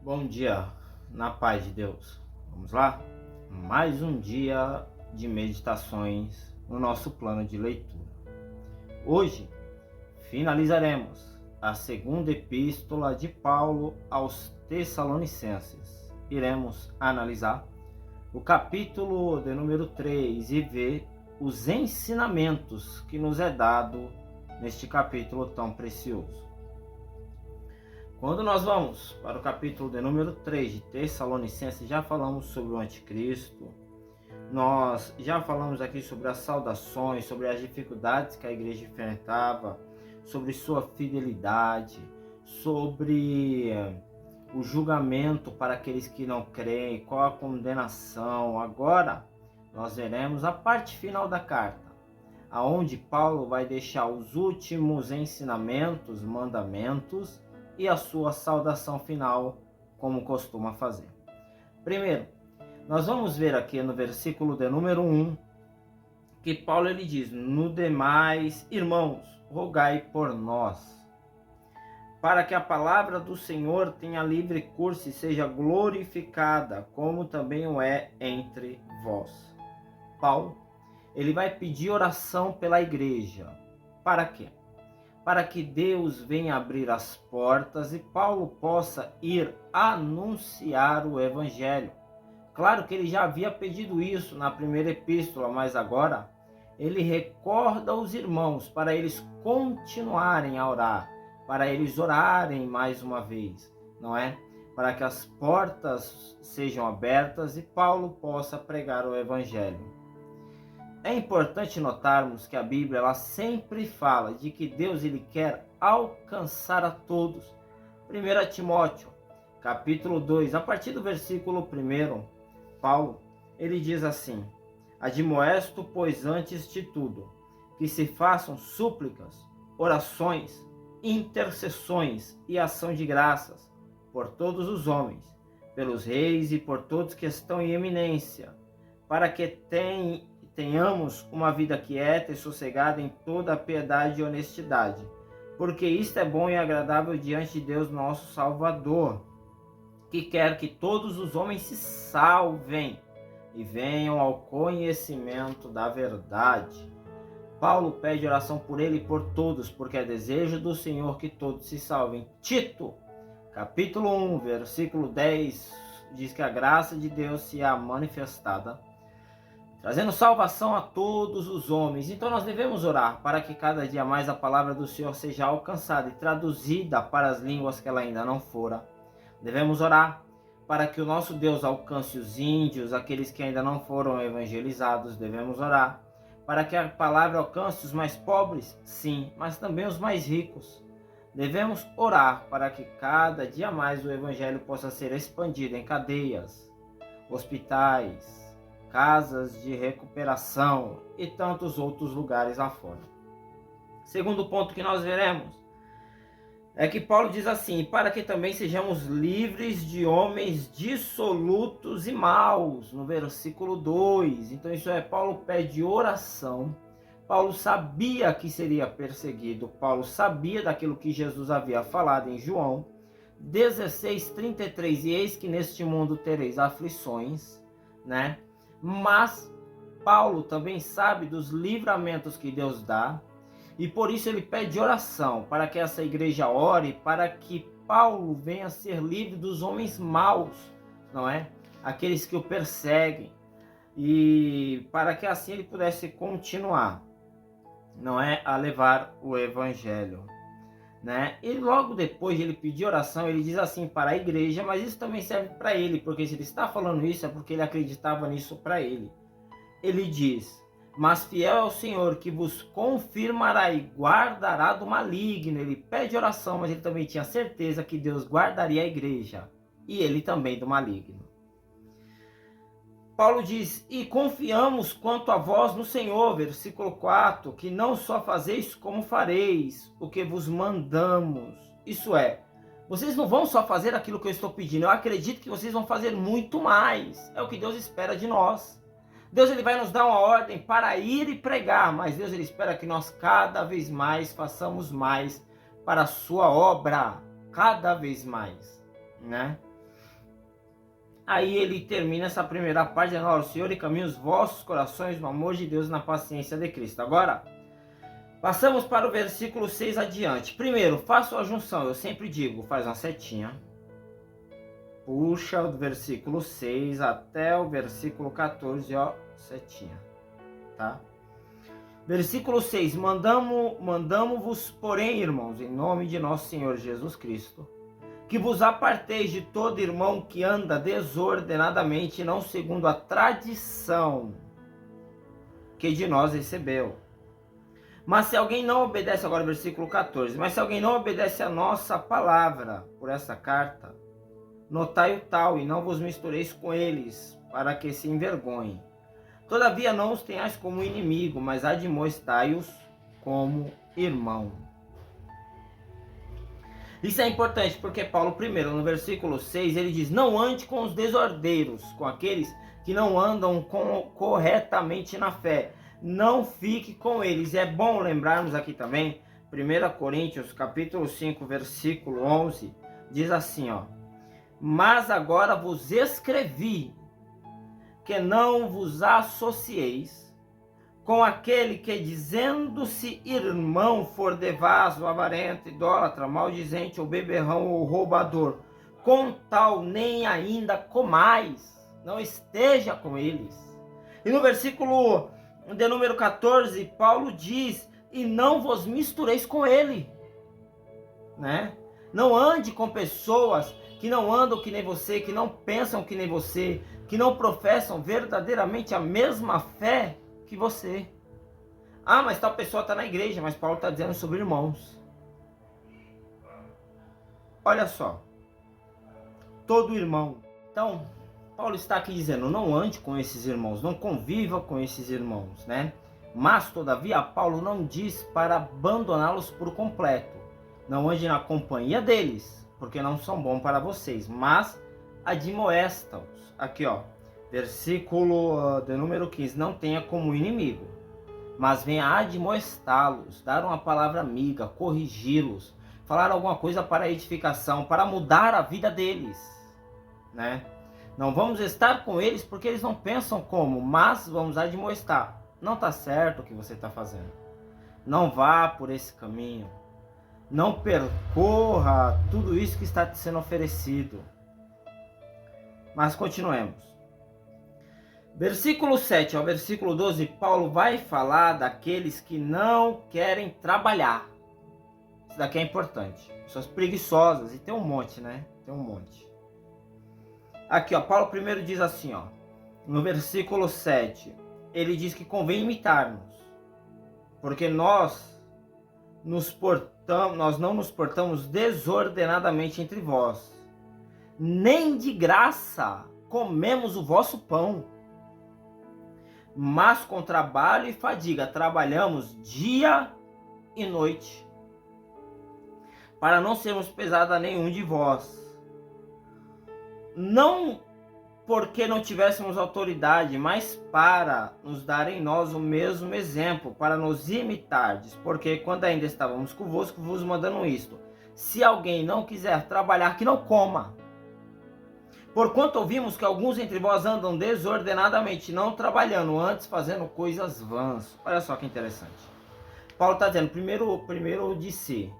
Bom dia, na paz de Deus. Vamos lá? Mais um dia de meditações no nosso plano de leitura. Hoje finalizaremos a segunda epístola de Paulo aos Tessalonicenses. Iremos analisar o capítulo de número 3 e ver os ensinamentos que nos é dado neste capítulo tão precioso. Quando nós vamos para o capítulo de número 3 de Tessalonicenses, já falamos sobre o anticristo, nós já falamos aqui sobre as saudações, sobre as dificuldades que a igreja enfrentava, sobre sua fidelidade, sobre o julgamento para aqueles que não creem, qual a condenação. Agora nós veremos a parte final da carta, aonde Paulo vai deixar os últimos ensinamentos, mandamentos, e a sua saudação final, como costuma fazer. Primeiro, nós vamos ver aqui no versículo de número 1, que Paulo ele diz: no demais, irmãos, rogai por nós, para que a palavra do Senhor tenha livre curso e seja glorificada, como também o é entre vós. Paulo, ele vai pedir oração pela igreja. Para quê? Para que Deus venha abrir as portas e Paulo possa ir anunciar o Evangelho. Claro que ele já havia pedido isso na primeira epístola, mas agora ele recorda os irmãos para eles continuarem a orar, para eles orarem mais uma vez, não é? Para que as portas sejam abertas e Paulo possa pregar o Evangelho. É importante notarmos que a Bíblia ela sempre fala de que Deus ele quer alcançar a todos. 1 Timóteo, capítulo 2, a partir do versículo 1, Paulo, ele diz assim: admoesto, pois, antes de tudo, que se façam súplicas, orações, intercessões e ação de graças por todos os homens, pelos reis e por todos que estão em eminência, para que tenhamos uma vida quieta e sossegada em toda a piedade e honestidade, porque isto é bom e agradável diante de Deus nosso Salvador, que quer que todos os homens se salvem e venham ao conhecimento da verdade. Paulo pede oração por ele e por todos, porque é desejo do Senhor que todos se salvem. Tito, capítulo 1, versículo 10, diz que a graça de Deus se há manifestada, trazendo salvação a todos os homens. Então nós devemos orar para que cada dia mais a palavra do Senhor seja alcançada e traduzida para as línguas que ela ainda não fora. Devemos orar para que o nosso Deus alcance os índios, aqueles que ainda não foram evangelizados. Devemos orar para que a palavra alcance os mais pobres, sim, mas também os mais ricos. Devemos orar para que cada dia mais o evangelho possa ser expandido em cadeias, hospitais, casas de recuperação e tantos outros lugares lá fora. Segundo ponto que nós veremos é que Paulo diz assim: para que também sejamos livres de homens dissolutos e maus, no versículo 2. Então isso é, Paulo pede oração. Paulo sabia que seria perseguido, Paulo sabia daquilo que Jesus havia falado em João 16:33, e eis que neste mundo tereis aflições, né? Mas Paulo também sabe dos livramentos que Deus dá, e por isso ele pede oração para que essa igreja ore, para que Paulo venha a ser livre dos homens maus, não é? Aqueles que o perseguem, e para que assim ele pudesse continuar, não é? A levar o evangelho, né? E logo depois de ele pedir oração, ele diz assim para a igreja, mas isso também serve para ele, porque se ele está falando isso é porque ele acreditava nisso para ele. Ele diz: mas fiel é o Senhor que vos confirmará e guardará do maligno. Ele pede oração, mas ele também tinha certeza que Deus guardaria a igreja e ele também do maligno. Paulo diz: e confiamos quanto a vós no Senhor, versículo 4, que não só fazeis como fareis o que vos mandamos. Isso é, vocês não vão só fazer aquilo que eu estou pedindo, eu acredito que vocês vão fazer muito mais. É o que Deus espera de nós. Deus ele vai nos dar uma ordem para ir e pregar, mas Deus ele espera que nós cada vez mais façamos mais para a sua obra, cada vez mais, né? Aí ele termina essa primeira parte dizendo: o Senhor encaminha os vossos corações no amor de Deus e na paciência de Cristo. Agora, passamos para o versículo 6 adiante. Primeiro, faça a junção. Eu sempre digo, faz uma setinha. Puxa o versículo 6 até o versículo 14, ó, setinha, tá? Versículo 6, mandamos-vos, porém, irmãos, em nome de nosso Senhor Jesus Cristo, que vos aparteis de todo irmão que anda desordenadamente, não segundo a tradição que de nós recebeu. Mas se alguém não obedece, agora versículo 14, mas se alguém não obedece a nossa palavra por essa carta, notai o tal, e não vos mistureis com eles, para que se envergonhem. Todavia não os tenhais como inimigo, mas admoestai-os como irmão. Isso é importante porque Paulo, primeiro, no versículo 6, ele diz: não ande com os desordeiros, com aqueles que não andam corretamente na fé. Não fique com eles. É bom lembrarmos aqui também, 1 Coríntios, capítulo 5, versículo 11, diz assim, ó: mas agora vos escrevi que não vos associeis com aquele que, dizendo-se irmão, for devasso, avarento, idólatra, maldizente, ou beberrão, ou roubador. Com tal nem ainda comais, não esteja com eles. E no versículo de número 14, Paulo diz: e não vos mistureis com ele, né? Não ande com pessoas que não andam que nem você, que não pensam que nem você, que não professam verdadeiramente a mesma fé que você. Ah, mas tal pessoa está na igreja, mas Paulo está dizendo sobre irmãos. Olha só, todo irmão. Então, Paulo está aqui dizendo: não ande com esses irmãos, não conviva com esses irmãos, né? Mas, todavia, Paulo não diz para abandoná-los por completo. Não ande na companhia deles, porque não são bons para vocês, mas admoesta-os. Aqui, ó, versículo de número 15, não tenha como inimigo, mas venha admoestá-los, dar uma palavra amiga, corrigi-los, falar alguma coisa para edificação, para mudar a vida deles, né? Não vamos estar com eles porque eles não pensam como, mas vamos admoestar. Não está certo o que você está fazendo. Não vá por esse caminho. Não percorra tudo isso que está te sendo oferecido. Mas continuemos. Versículo 7 ao versículo 12, Paulo vai falar daqueles que não querem trabalhar. Isso daqui é importante. Pessoas preguiçosas, e tem um monte, né? Tem um monte. Aqui, ó, Paulo primeiro diz assim, ó, no versículo 7, ele diz que convém imitar-nos, porque nós não nos portamos desordenadamente entre vós, nem de graça comemos o vosso pão, mas com trabalho e fadiga trabalhamos dia e noite, para não sermos pesados a nenhum de vós. Não porque não tivéssemos autoridade, mas para nos dar em nós o mesmo exemplo, para nos imitardes, porque quando ainda estávamos convosco, vos mandando isto: se alguém não quiser trabalhar, que não coma. Porquanto ouvimos que alguns entre vós andam desordenadamente, não trabalhando, antes fazendo coisas vãs. Olha só que interessante. Paulo está dizendo, primeiro disse,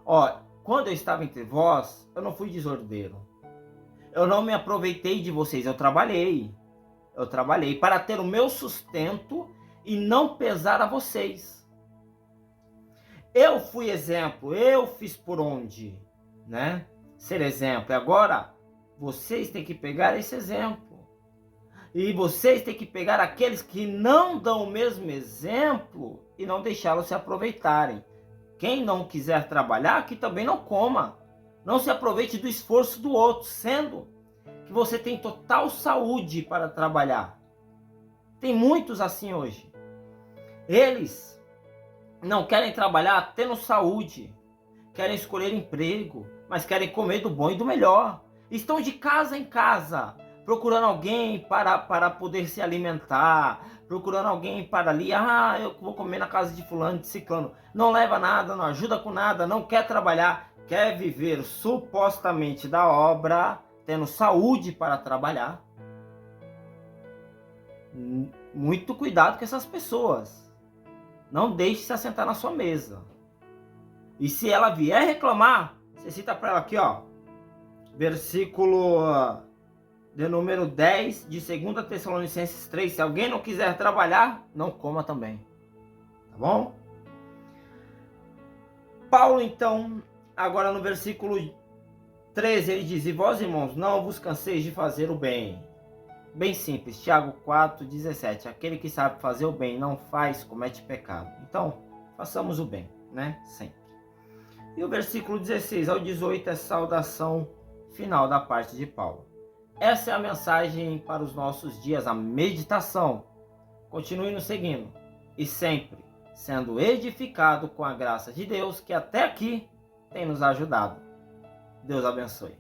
ó, quando eu estava entre vós, eu não fui desordeiro. Eu não me aproveitei de vocês, eu trabalhei para ter o meu sustento e não pesar a vocês. Eu fui exemplo, eu fiz por onde, né? Ser exemplo. E agora, vocês têm que pegar esse exemplo. E vocês têm que pegar aqueles que não dão o mesmo exemplo e não deixá-los se aproveitarem. Quem não quiser trabalhar, que também não coma. Não se aproveite do esforço do outro, sendo que você tem total saúde para trabalhar. Tem muitos assim hoje. Eles não querem trabalhar tendo saúde, querem escolher emprego, mas querem comer do bom e do melhor. Estão de casa em casa, procurando alguém para poder se alimentar, procurando alguém para ali, eu vou comer na casa de fulano, de ciclano. Não leva nada, não ajuda com nada, não quer trabalhar, quer viver supostamente da obra tendo saúde para trabalhar. Muito cuidado com essas pessoas. Não deixe se assentar na sua mesa. E se ela vier reclamar, você cita para ela aqui, ó, versículo de número 10 de 2 Tessalonicenses 3. Se alguém não quiser trabalhar, não coma também. Tá bom? Paulo, então, agora no versículo 13, ele diz: e vós, irmãos, não vos canseis de fazer o bem. Bem simples, Tiago 4,17. Aquele que sabe fazer o bem não faz, comete pecado. Então, façamos o bem, né? Sempre. E o versículo 16 ao 18 é saudação final da parte de Paulo. Essa é a mensagem para os nossos dias, a meditação. Continue nos seguindo e sempre sendo edificado com a graça de Deus, que até aqui tem nos ajudado. Deus abençoe.